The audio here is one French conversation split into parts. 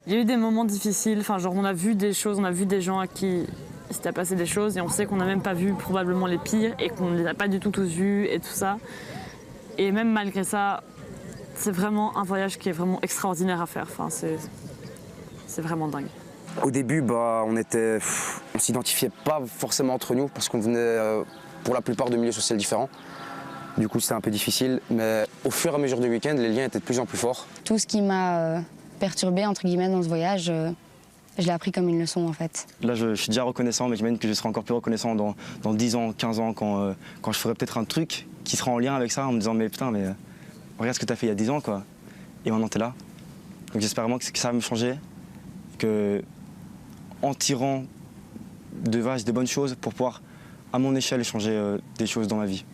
Il y a eu des moments difficiles, enfin genre on a vu des choses, on a vu des gens à qui il s'était passé des choses et on sait qu'on n'a même pas vu probablement les pires et qu'on ne les a pas du tout tous vus et tout ça. Et même malgré ça, c'est vraiment un voyage qui est vraiment extraordinaire à faire, enfin, c'est vraiment dingue. Au début, on s'identifiait pas forcément entre nous parce qu'on venait pour la plupart de milieux sociaux différents. Du coup, c'était un peu difficile, mais au fur et à mesure du week-end, les liens étaient de plus en plus forts. Tout ce qui m'a perturbée, entre guillemets, dans ce voyage, je l'ai appris comme une leçon, en fait. Là, je suis déjà reconnaissant, mais j'imagine que je serai encore plus reconnaissant dans 10 ans, 15 ans, quand je ferai peut-être un truc qui sera en lien avec ça, en me disant « mais putain, mais regarde ce que tu as fait il y a 10 ans, quoi. Et maintenant, tu es là. » Donc j'espère vraiment que ça va me changer, en tirant de bonnes choses pour pouvoir, à mon échelle, changer des choses dans ma vie.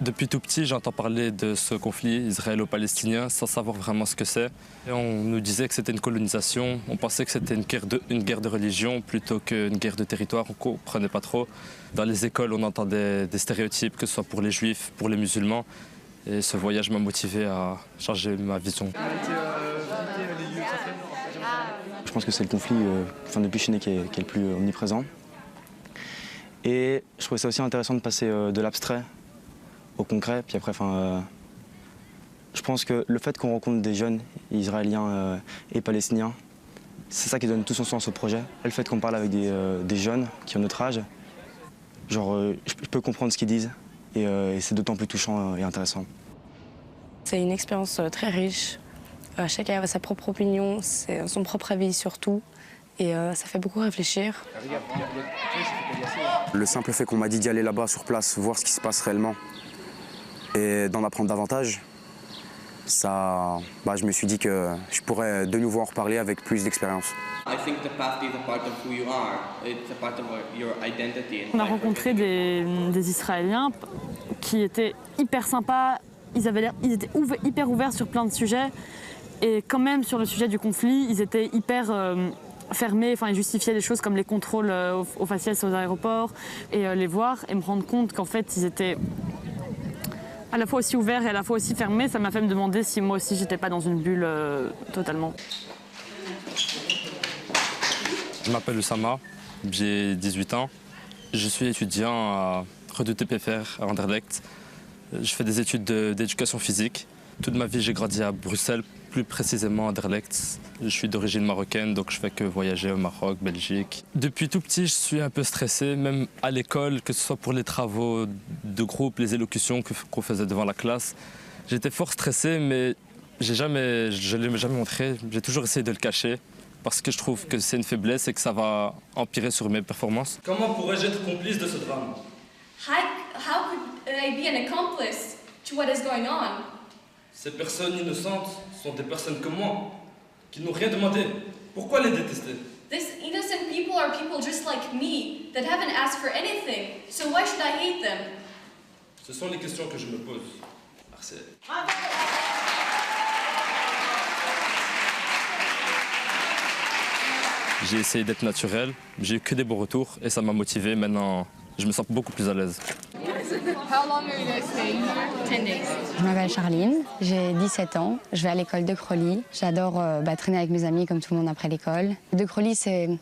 Depuis tout petit, j'entends parler de ce conflit israélo-palestinien sans savoir vraiment ce que c'est. Et on nous disait que c'était une colonisation, on pensait que c'était une guerre de religion plutôt qu'une guerre de territoire, on ne comprenait pas trop. Dans les écoles, on entendait des stéréotypes, que ce soit pour les juifs, pour les musulmans. Et ce voyage m'a motivé à changer ma vision. Je pense que c'est le conflit depuis que je suis né qui est le plus omniprésent. Et je trouvais ça aussi intéressant de passer de l'abstrait au concret. Puis après, je pense que le fait qu'on rencontre des jeunes israéliens et palestiniens, c'est ça qui donne tout son sens au projet. Et le fait qu'on parle avec des jeunes qui ont notre âge, je peux comprendre ce qu'ils disent et c'est d'autant plus touchant et intéressant. C'est une expérience très riche. Chacun a sa propre opinion, son propre avis sur tout. Et ça fait beaucoup réfléchir. Le simple fait qu'on m'a dit d'y aller là-bas sur place, voir ce qui se passe réellement, et d'en apprendre davantage, je me suis dit que je pourrais de nouveau en reparler avec plus d'expérience. On a rencontré des Israéliens qui étaient hyper sympas, ils étaient hyper ouverts sur plein de sujets, et quand même sur le sujet du conflit, ils étaient hyper fermés, ils justifiaient des choses comme les contrôles aux faciès aux aéroports, et les voir et me rendre compte qu'en fait ils étaient à la fois aussi ouvert et à la fois aussi fermé, ça m'a fait me demander si moi aussi j'étais pas dans une bulle totalement. Je m'appelle Oussama, j'ai 18 ans. Je suis étudiant à Redoute PFR à Anderlecht. Je fais des études d'éducation physique. Toute ma vie, j'ai grandi à Bruxelles, plus précisément à Anderlecht. Je suis d'origine marocaine, donc je fais que voyager au Maroc, Belgique. Depuis tout petit, je suis un peu stressé, même à l'école, que ce soit pour les travaux de groupe, les élocutions qu'on faisait devant la classe. J'étais fort stressé, mais je ne l'ai jamais montré. J'ai toujours essayé de le cacher, parce que je trouve que c'est une faiblesse et que ça va empirer sur mes performances. Comment pourrais-je être complice de ce drame? How could I be an accomplice to what is going on? Ces personnes innocentes sont des personnes comme moi, qui n'ont rien demandé. Pourquoi les détester? These innocent people are people just like me, that haven't asked for anything, so why should I hate them? Ce sont les questions que je me pose, Marcel. J'ai essayé d'être naturel, j'ai eu que des bons retours et ça m'a motivé. Maintenant, je me sens beaucoup plus à l'aise. How long are you guys staying here? 10 days. Je m'appelle Charline, j'ai 17 ans, je vais à l'école de Crolly. J'adore traîner avec mes amis comme tout le monde après l'école. De Crolly, il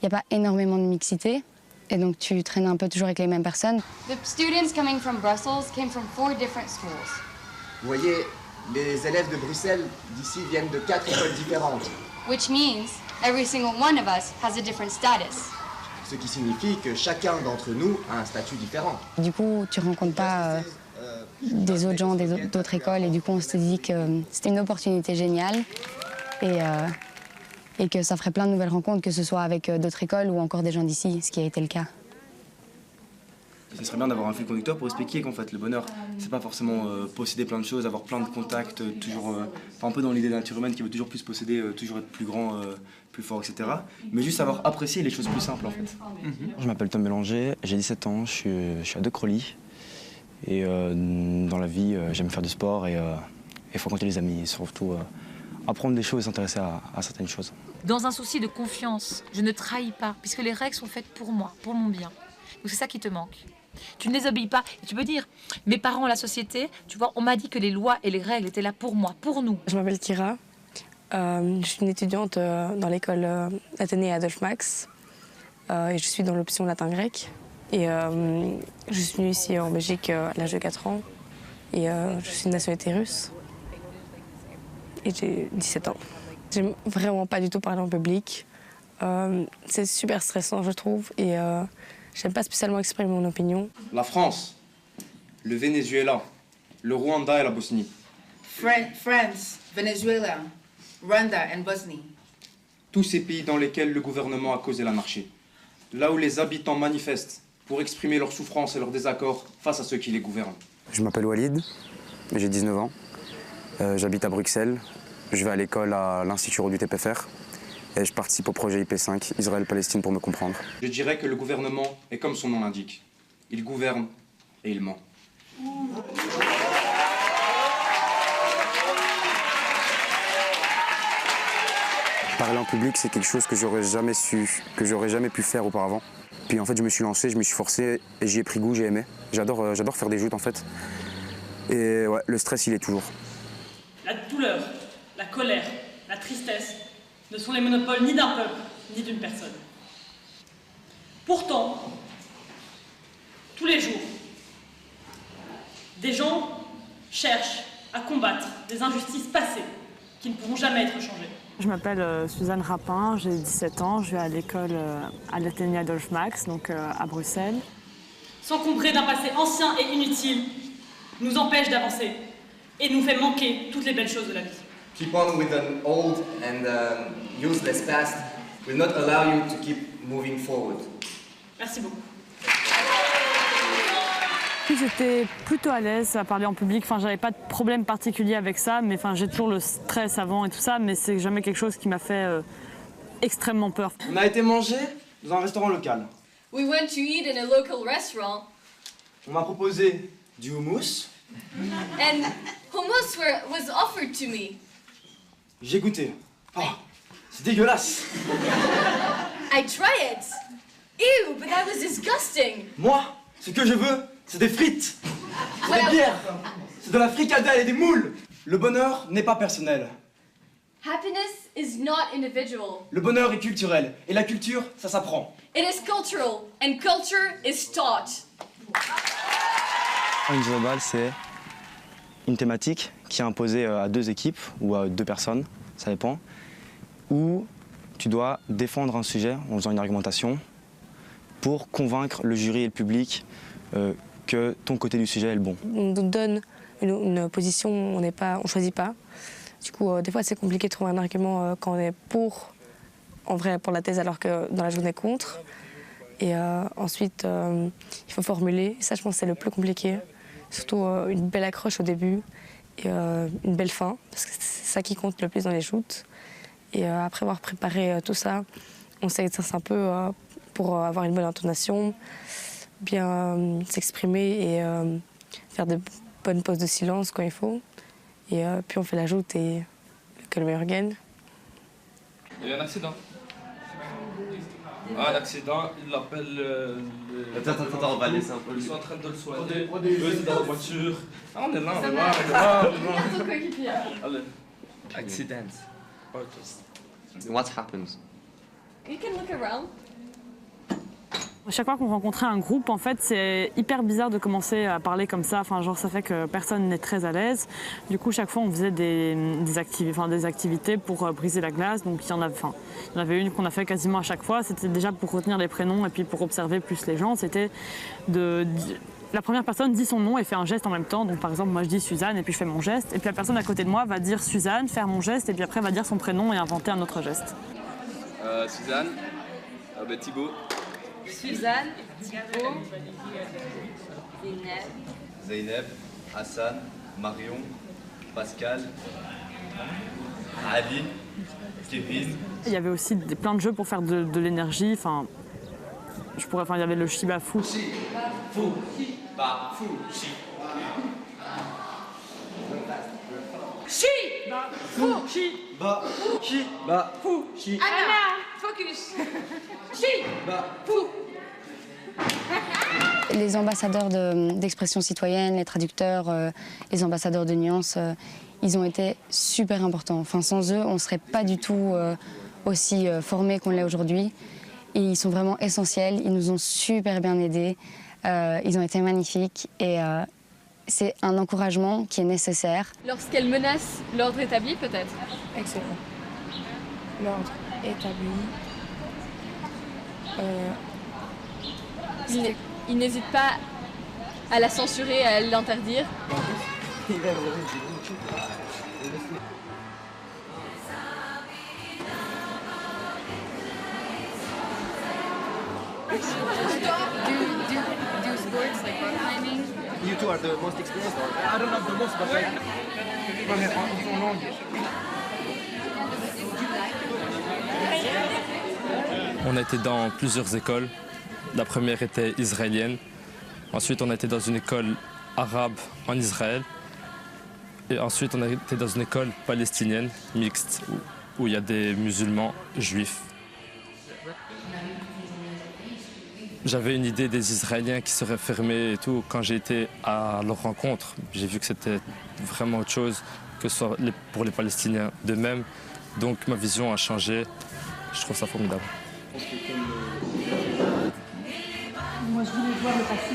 n'y a pas énormément de mixité, et donc tu traînes un peu toujours avec les mêmes personnes. The students coming from Brussels came from 4 different schools. Vous voyez, les élèves de Bruxelles d'ici viennent de 4 écoles différentes. Which means every single one of us has a different status. Ce qui signifie que chacun d'entre nous a un statut différent. Du coup, tu ne rencontres pas des autres gens d'autres écoles, et du coup, on s'est dit que c'était une opportunité géniale et que ça ferait plein de nouvelles rencontres, que ce soit avec d'autres écoles ou encore des gens d'ici, ce qui a été le cas. Ce serait bien d'avoir un fil conducteur pour expliquer qu'en fait le bonheur, c'est pas forcément posséder plein de choses, avoir plein de contacts, toujours un peu dans l'idée de la nature humaine qui veut toujours plus posséder, toujours être plus grand, plus fort, etc. Mais juste savoir apprécier les choses plus simples en fait. Je m'appelle Tom Bélanger, j'ai 17 ans, je suis à De Crolly. Et dans la vie, j'aime faire du sport et fréquenter les amis, surtout apprendre des choses et s'intéresser à certaines choses. Dans un souci de confiance, je ne trahis pas, puisque les règles sont faites pour moi, pour mon bien. Donc c'est ça qui te manque. Tu ne les obéis pas. Et tu peux dire, mes parents, la société, tu vois, on m'a dit que les lois et les règles étaient là pour moi, pour nous. Je m'appelle Kira. Je suis une étudiante dans l'école Athénée Adolphe Max. Et je suis dans l'option latin-grec. Et je suis venue ici en Belgique à l'âge de 4 ans. Et je suis de nationalité russe. Et j'ai 17 ans. J'aime vraiment pas du tout parler en public. C'est super stressant, je trouve. Et j'aime pas spécialement exprimer mon opinion. La France, le Venezuela, le Rwanda et la Bosnie. France, Venezuela, Rwanda and Bosnie. Tous ces pays dans lesquels le gouvernement a causé l'anarchie. Là où les habitants manifestent pour exprimer leur souffrance et leur désaccord face à ceux qui les gouvernent. Je m'appelle Walid, j'ai 19 ans. J'habite à Bruxelles. Je vais à l'école à l'Institut du TPFR. Et je participe au projet IP5, Israël-Palestine pour me comprendre. Je dirais que le gouvernement est comme son nom l'indique. Il gouverne et il ment. Parler en public, c'est quelque chose que j'aurais jamais pu faire auparavant. Puis en fait, je me suis lancé, je me suis forcé et j'y ai pris goût, j'ai aimé. J'adore faire des joutes en fait. Et ouais, le stress, il est toujours. La douleur, la colère, la tristesse ne sont les monopoles ni d'un peuple, ni d'une personne. Pourtant, tous les jours, des gens cherchent à combattre des injustices passées qui ne pourront jamais être changées. Je m'appelle Suzanne Rapin, j'ai 17 ans, je vais à l'école à l'Athénée Adolphe Max, donc à Bruxelles. S'encombrer d'un passé ancien et inutile nous empêche d'avancer et nous fait manquer toutes les belles choses de la vie. Keep on with an old and useless past will not allow you to keep moving forward. Merci beaucoup. J'étais plutôt à l'aise à parler en public, enfin j'avais pas de problème particulier avec ça, mais enfin j'ai toujours le stress avant et tout ça, mais c'est jamais quelque chose qui m'a fait extrêmement peur. On a été manger dans un restaurant local. We went to eat in a local restaurant. On m'a proposé du houmous. And hummus was offered to me. J'ai goûté. Oh, c'est dégueulasse. I tried it. Ew, but that was disgusting. Moi, ce que je veux, c'est des frites, c'est des bières, c'est de la fricadelle et des moules. Le bonheur n'est pas personnel. Happiness is not individual. Le bonheur est culturel, et la culture, ça s'apprend. It is cultural, and culture is taught. Une globale, c'est une thématique qui est imposée à 2 équipes ou à 2 personnes, ça dépend, où tu dois défendre un sujet en faisant une argumentation pour convaincre le jury et le public que ton côté du sujet est le bon. On nous donne une position, on ne choisit pas. Du coup, des fois, c'est compliqué de trouver un argument quand on est pour, en vrai, pour la thèse, alors que dans la journée contre. Et ensuite, il faut formuler. Ça, je pense, c'est le plus compliqué. Surtout une belle accroche au début et une belle fin, parce que c'est ça qui compte le plus dans les joutes. Et après avoir préparé tout ça, on s'exerce un peu pour avoir une bonne intonation, bien s'exprimer et faire de bonnes pauses de silence quand il faut. Et puis on fait la joute et que le meilleur gagne. Il y a eu un accident. Ah, l'accident, il l'appelle Attends, on va laisser un peu. Ils sont en train de le soigner. Eux, c'est dans la voiture. Ah, on est là, on est là. Regarde ton coéquipier. Allez. Accident. Ouais, What happens? You can look around. À chaque fois qu'on rencontrait un groupe, en fait, c'est hyper bizarre de commencer à parler comme ça. Enfin, genre, ça fait que personne n'est très à l'aise. Du coup, chaque fois, on faisait des activités pour briser la glace. Donc, il y en avait une qu'on a fait quasiment à chaque fois. C'était déjà pour retenir les prénoms et puis pour observer plus les gens. C'était la première personne dit son nom et fait un geste en même temps. Donc, par exemple, moi, je dis Suzanne et puis je fais mon geste. Et puis la personne à côté de moi va dire Suzanne, faire mon geste et puis après va dire son prénom et inventer un autre geste. Suzanne, Thibaut. Suzanne, Thibaut, Zeynep, Hassan, Marion, Pascal, Ali, Kevin. Il y avait aussi plein de jeux pour faire de l'énergie. Enfin, il y avait le Shibafu. Fou. Chi. Ba. Chi. Ba. Fou. Chi. Anna, focus. Chi. Ba. Fou. Les ambassadeurs d'expression citoyenne, les traducteurs, les ambassadeurs de nuances, ils ont été super importants. Enfin, sans eux, on ne serait pas du tout aussi formés qu'on l'est aujourd'hui. Et ils sont vraiment essentiels, ils nous ont super bien aidés, ils ont été magnifiques et c'est un encouragement qui est nécessaire. Lorsqu'elle menace l'ordre établi, peut-être. Excellent. L'ordre établi. Il n'hésite pas à la censurer, à l'interdire. Do sports like rock climbing? You two are the most experienced. I don't know the most, but like. On a été dans plusieurs écoles. La première était israélienne. Ensuite, on a été dans une école arabe en Israël. Et ensuite, on a été dans une école palestinienne, mixte, où il y a des musulmans juifs. J'avais une idée des Israéliens qui seraient fermés et tout. Quand j'ai été à leur rencontre, j'ai vu que c'était vraiment autre chose que ce soit pour les Palestiniens d'eux-mêmes. Donc ma vision a changé. Je trouve ça formidable. Moi, je voulais voir le passé.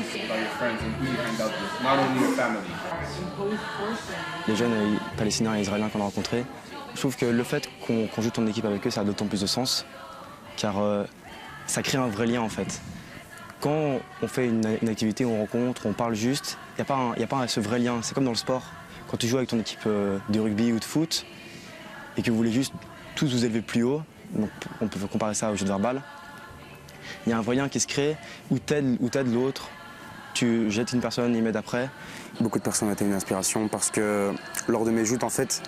Les jeunes palestiniens et israéliens qu'on a rencontrés, je trouve que le fait qu'on joue en équipe avec eux, ça a d'autant plus de sens, car ça crée un vrai lien en fait. Quand on fait une activité, on rencontre, on parle juste, il n'y a pas ce vrai lien. C'est comme dans le sport, quand tu joues avec ton équipe de rugby ou de foot, et que vous voulez juste tous vous élever plus haut, donc on peut comparer ça au jeu de verbal, il y a un vrai lien qui se crée, où t'aides l'autre, tu jettes une personne, il m'aide après. Beaucoup de personnes ont été une inspiration parce que lors de mes joutes, en fait,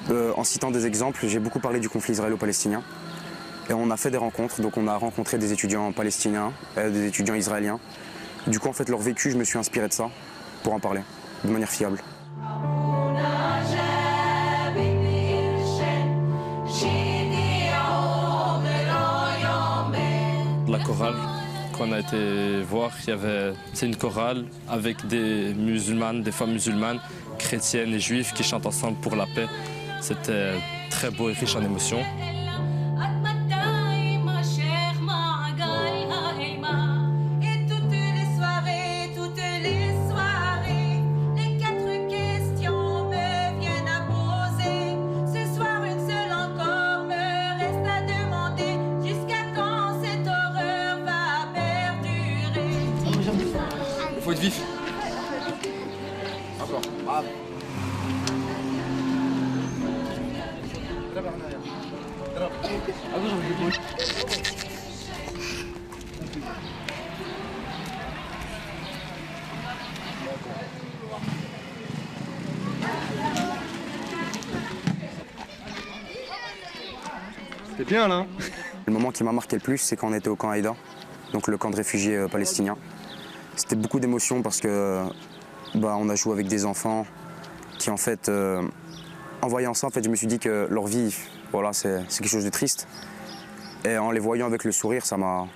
en citant des exemples, j'ai beaucoup parlé du conflit israélo-palestinien. Et on a fait des rencontres, donc on a rencontré des étudiants palestiniens, des étudiants israéliens. Du coup, en fait, leur vécu, je me suis inspiré de ça pour en parler, de manière fiable. La chorale qu'on a été voir, c'est une chorale avec des musulmanes, des femmes musulmanes, chrétiennes et juives qui chantent ensemble pour la paix. C'était très beau et riche en émotions. Il faut être vif. Encore. Bravo. C'était bien là. Le moment qui m'a marqué le plus, c'est quand on était au camp Haïda, donc le camp de réfugiés palestiniens. C'était beaucoup d'émotions parce que on a joué avec des enfants qui en fait, en voyant ça, en fait, je me suis dit que leur vie, voilà, c'est quelque chose de triste. Et en les voyant avec le sourire, ça m'a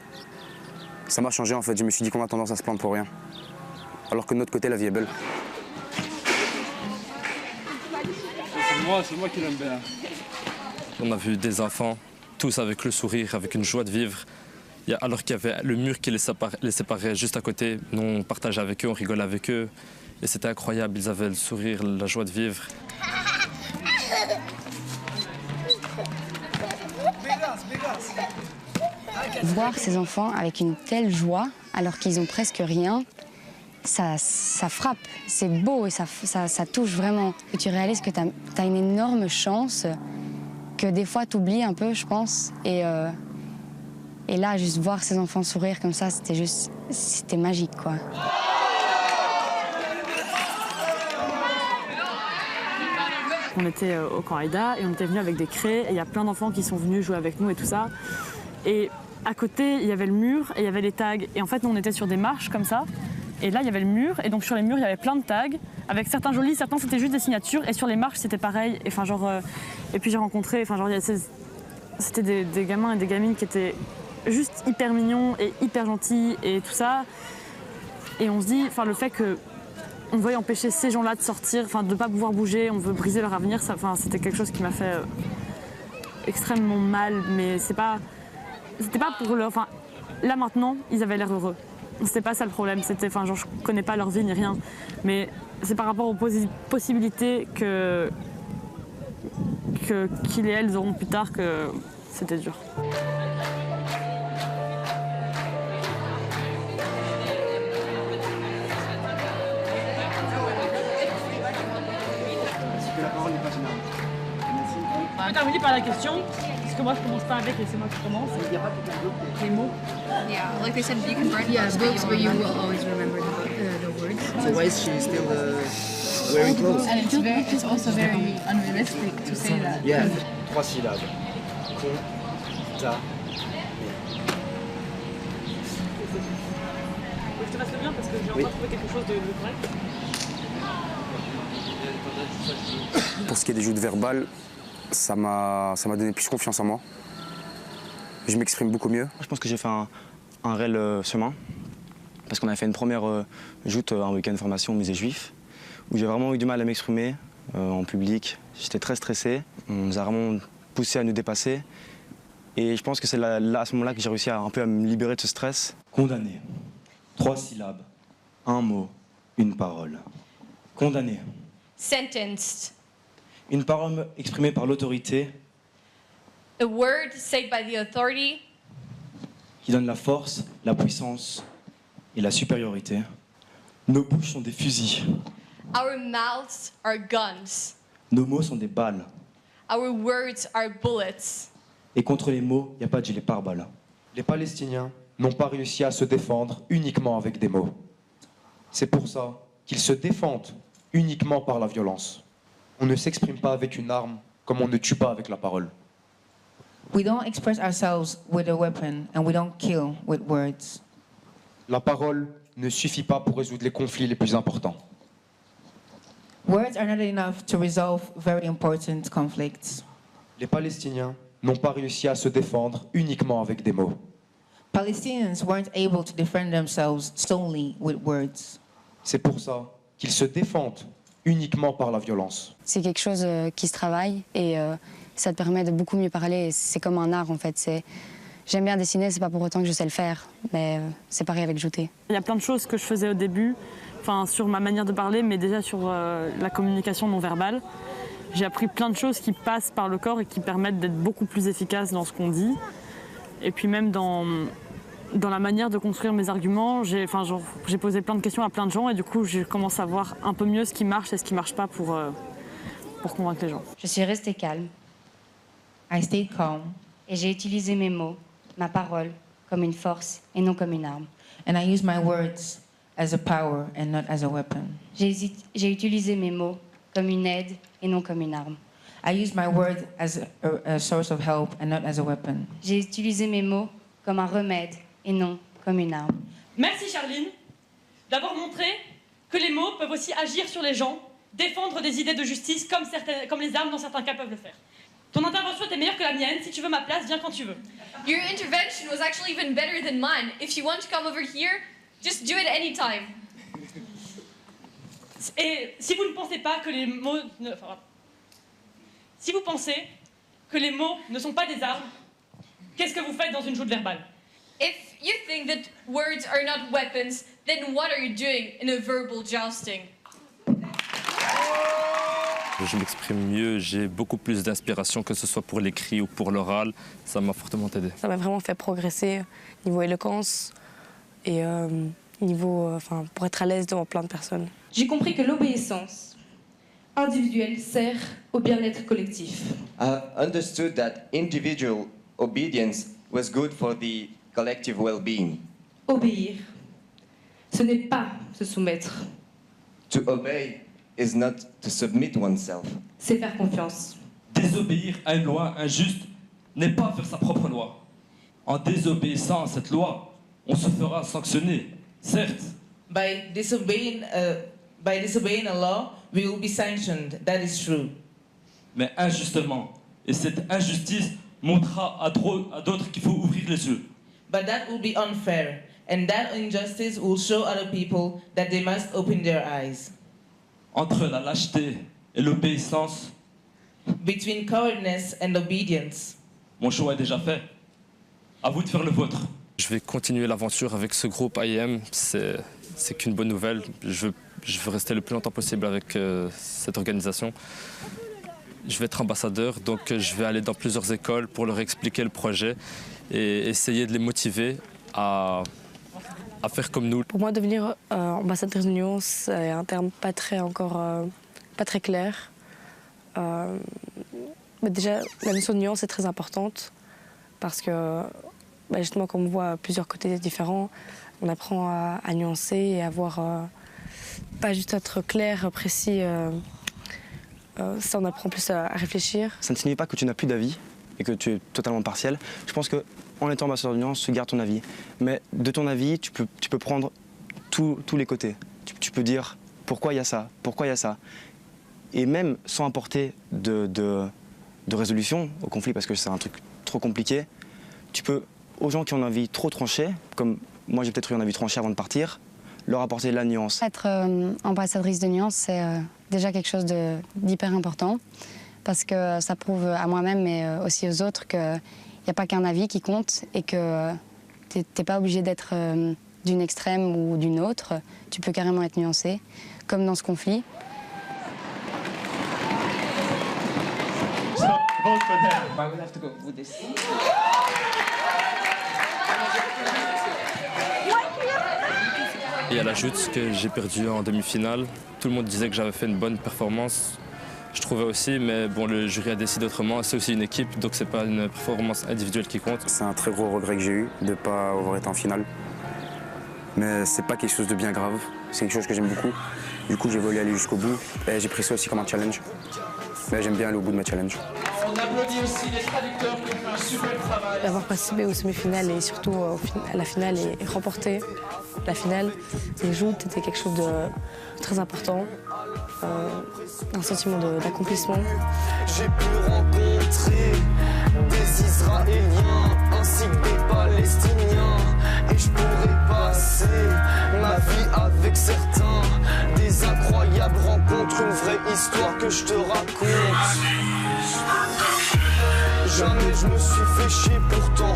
changé en fait. Je me suis dit qu'on a tendance à se plaindre pour rien. Alors que de notre côté, la vie est belle. C'est moi qui l'aime bien. On a vu des enfants, tous avec le sourire, avec une joie de vivre. Alors qu'il y avait le mur qui les séparait juste à côté, nous on partageait avec eux, on rigolait avec eux. Et c'était incroyable, ils avaient le sourire, la joie de vivre. Voir ces enfants avec une telle joie, alors qu'ils ont presque rien, ça frappe, c'est beau et ça touche vraiment. Et tu réalises que tu as une énorme chance que des fois tu oublies un peu, je pense. Et là, juste voir ces enfants sourire comme ça, c'était magique, quoi. On était au camp Haïda et on était venus avec des craies et il y a plein d'enfants qui sont venus jouer avec nous et tout ça. Et à côté, il y avait le mur et il y avait les tags. Et en fait, nous, on était sur des marches comme ça. Et là, il y avait le mur, et donc sur les murs, il y avait plein de tags, avec certains jolis, certains c'était juste des signatures, et sur les marches, c'était pareil. Et, enfin, genre, et puis j'ai rencontré, enfin, genre, c'était des gamins et des gamines qui étaient juste hyper mignons et hyper gentils et tout ça. Et on se dit, enfin, le fait qu'on veuille empêcher ces gens-là de sortir, enfin, de ne pas pouvoir bouger, on veut briser leur avenir, ça, enfin, c'était quelque chose qui m'a fait extrêmement mal, mais c'était pas pour leur... Enfin, là maintenant, ils avaient l'air heureux. C'était pas ça le problème, c'était, enfin, genre, je connais pas leur vie ni rien, mais c'est par rapport aux possibilités qu'ils et elles auront plus tard que c'était dur. La parole n'est pas générale. On va terminer par la question, parce que moi je commence pas avec et c'est moi qui commence. Il n'y a pas les mots. Yeah, like they said, you can burn books, but you will always remember the words. So why is she still wearing clothes? And it's also very unrealistic to say that. Yeah. 3 syllabes. Con, ta. Je te passe le bien parce que j'ai encore trouvé quelque chose de correct. Pour ce qui est des joutes verbales, ça m'a donné plus confiance en moi. Je m'exprime beaucoup mieux. Je pense que j'ai fait un réel chemin, parce qu'on avait fait une première joute, un week-end de formation au musée juif, où j'ai vraiment eu du mal à m'exprimer en public. J'étais très stressé, on nous a vraiment poussé à nous dépasser. Et je pense que c'est là, à ce moment-là que j'ai réussi un peu à me libérer de ce stress. Condamné. 3 syllabes. Un mot, une parole. Condamné. Sentenced. Une parole exprimée par l'autorité A word said by the authority qui donne la force, la puissance et la supériorité. Nos bouches sont des fusils. Our mouths are guns. Nos mots sont des balles. Our words are bullets. Et contre les mots, il n'y a pas de gilet pare-balles. Les Palestiniens n'ont pas réussi à se défendre uniquement avec des mots. C'est pour ça qu'ils se défendent uniquement par la violence. On ne s'exprime pas avec une arme comme on ne tue pas avec la parole. We don't express ourselves with a weapon and we don't kill with words. La parole ne suffit pas pour résoudre les conflits les plus importants. Words are not enough to resolve very important conflicts. Les Palestiniens n'ont pas réussi à se défendre uniquement avec des mots. Palestinians weren't able to defend themselves solely with words. C'est pour ça qu'ils se défendent uniquement par la violence. C'est quelque chose qui se travaille et ça te permet de beaucoup mieux parler. C'est comme un art en fait. J'aime bien dessiner, c'est pas pour autant que je sais le faire, mais c'est pareil avec jouter. Il y a plein de choses que je faisais au début, enfin sur ma manière de parler, mais déjà sur la communication non verbale. J'ai appris plein de choses qui passent par le corps et qui permettent d'être beaucoup plus efficace dans ce qu'on dit. Et puis même dans la manière de construire mes arguments, j'ai posé plein de questions à plein de gens et du coup je commence à voir un peu mieux ce qui marche et ce qui marche pas pour convaincre les gens. Je suis restée calme. I stayed calm. Et j'ai utilisé mes mots, ma parole, comme une force et non comme une arme. And I used my words as a power and not as a weapon. J'ai utilisé mes mots comme une aide et non comme une arme. I used my word as a source of help and not as a weapon. J'ai utilisé mes mots comme un remède et non comme une arme. Merci Charline d'avoir montré que les mots peuvent aussi agir sur les gens, défendre des idées de justice comme les armes dans certains cas peuvent le faire. Ton intervention était meilleure que la mienne. Si tu veux ma place, viens quand tu veux. Your intervention was actually even better than mine. If you want to come over here, just do it anytime. Et si vous ne pensez pas que les mots... Si vous pensez que les mots ne sont pas des armes, qu'est-ce que vous faites dans une joute verbale? If you think that words are not weapons, then what are you doing in a verbal jousting? Je m'exprime mieux, j'ai beaucoup plus d'inspiration, que ce soit pour l'écrit ou pour l'oral. Ça m'a fortement aidé. Ça m'a vraiment fait progresser niveau éloquence et pour être à l'aise devant plein de personnes. J'ai compris que l'obéissance individuelle sert au bien-être collectif. I understood that individual obedience was good for the collective well-being. Obéir, ce n'est pas se soumettre. To obey is not to submit oneself. C'est faire confiance. Désobéir à une loi injuste n'est pas faire sa propre loi. En désobéissant à cette loi, on se fera sanctionner, certes, By disobeying a law, we will be sanctioned. That is true. Mais injustement. Et cette injustice montrera à d'autres qu'il faut ouvrir les yeux. But that will be unfair, and that injustice will show other people that they must open their eyes. Entre la lâcheté et l'obéissance, between cowardness and obedience, mon choix est déjà fait. À vous de faire le vôtre. Je vais continuer l'aventure avec ce groupe IM. C'est qu'une bonne nouvelle. Je veux rester le plus longtemps possible avec cette organisation. Je vais être ambassadeur, donc je vais aller dans plusieurs écoles pour leur expliquer le projet et essayer de les motiver à faire comme nous. Pour moi, devenir ambassadrice de l'Union, c'est un terme pas très clair. Mais déjà, la notion de nuance est très importante parce que justement, comme on voit plusieurs côtés différents, on apprend à nuancer et à voir, pas juste être clair, précis. Ça, on apprend plus à réfléchir. Ça ne signifie pas que tu n'as plus d'avis et que tu es totalement partiel. Je pense qu'en étant ambassadeur de nuance, tu gardes ton avis. Mais de ton avis, tu peux prendre tous les côtés. Tu peux dire pourquoi il y a ça, pourquoi il y a ça. Et même sans apporter de résolution au conflit, parce que c'est un truc trop compliqué, tu peux, aux gens qui ont un avis trop tranché, comme moi j'ai peut-être eu un avis tranché avant de partir, leur apporter de la nuance. Être ambassadrice de nuance, c'est déjà quelque chose d'hyper important, parce que ça prouve à moi-même, mais aussi aux autres, qu'il n'y a pas qu'un avis qui compte et que tu n'es pas obligé d'être d'une extrême ou d'une autre. Tu peux carrément être nuancé, comme dans ce conflit. Et à la Joute que j'ai perdu en demi-finale, tout le monde disait que j'avais fait une bonne performance. Je trouvais aussi, mais bon, le jury a décidé autrement. C'est aussi une équipe, donc c'est pas une performance individuelle qui compte. C'est un très gros regret que j'ai eu de ne pas avoir été en finale. Mais c'est pas quelque chose de bien grave, c'est quelque chose que j'aime beaucoup. Du coup, j'ai voulu aller jusqu'au bout et j'ai pris ça aussi comme un challenge. Mais j'aime bien aller au bout de mes challenges. On applaudit aussi les traducteurs qui ont fait un super travail. D'avoir participé aux semi-finales et surtout à la finale et remporter la finale, les joutes étaient quelque chose de très important, un sentiment d'accomplissement. J'ai pu rencontrer des Israéliens ainsi que des Palestiniens et je pourrais passer ma vie avec certains. Des incroyables rencontres, une vraie histoire que je te raconte. Jamais je me suis fait chier pourtant.